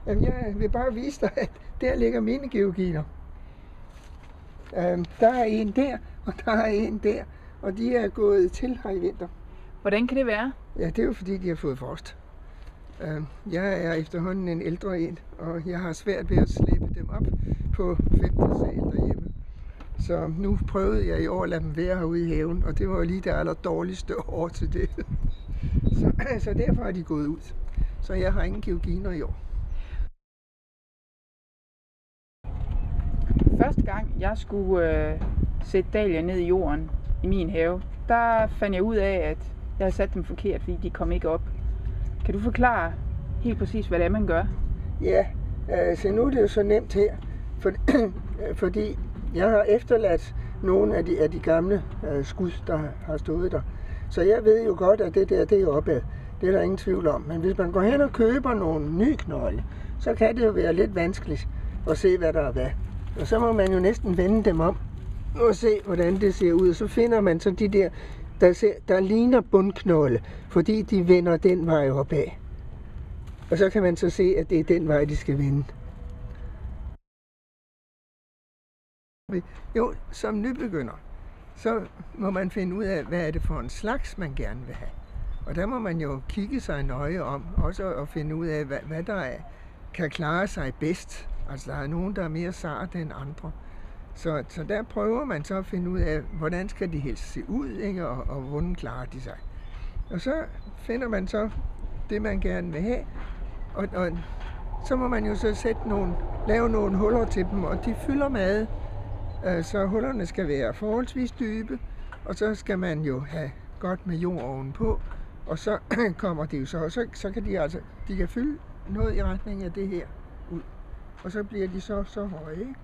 Jamen, jeg vil bare vise dig, at der ligger mine georginer. Der er en der, og der er en der, og de er gået til her i vinter. Hvordan kan det være? Ja, det er jo fordi, de har fået frost. Jeg er efterhånden en ældre en, og jeg har svært ved at slæbe dem op på 5. sal derhjemme. Så nu prøvede jeg i år at lade dem være herude i haven, og det var jo lige det aller dårligste år til det. Så derfor er de gået ud. Så jeg har ingen georginer i år. Første gang jeg skulle sætte dahlier ned i jorden i min have, der fandt jeg ud af, at jeg havde sat dem forkert, fordi de kom ikke op. Kan du forklare helt præcis, hvad det er, man gør? Ja, så nu er det jo så nemt her, fordi jeg har efterladt nogle af de gamle skud, der har stået der. Så jeg ved jo godt, at det der, det er opad. Det er der ingen tvivl om. Men hvis man går hen og køber nogle nye knolde, så kan det jo være lidt vanskeligt at se, hvad der er hvad. Og så må man jo næsten vende dem om og se, hvordan det ser ud. Og så finder man så de der ligner bundknolde, fordi de vender den vej opad. Og så kan man så se, at det er den vej, de skal vende. Jo, som nybegynder, så må man finde ud af, hvad er det for en slags, man gerne vil have. Og der må man jo kigge sig nøje om, også at finde ud af, hvad der kan klare sig bedst. Altså, der er nogen, der er mere sarte end andre. Så der prøver man så at finde ud af, hvordan skal de helst se ud, ikke? Og hvordan klarer de sig. Og så finder man så det, man gerne vil have, og så må man jo så lave nogle huller til dem, og de fylder mad. Så hullerne skal være forholdsvis dybe, og så skal man jo have godt med jord ovenpå, og så kommer det jo så kan de kan fylde noget i retning af det her ud, og så bliver de så høje, ikke?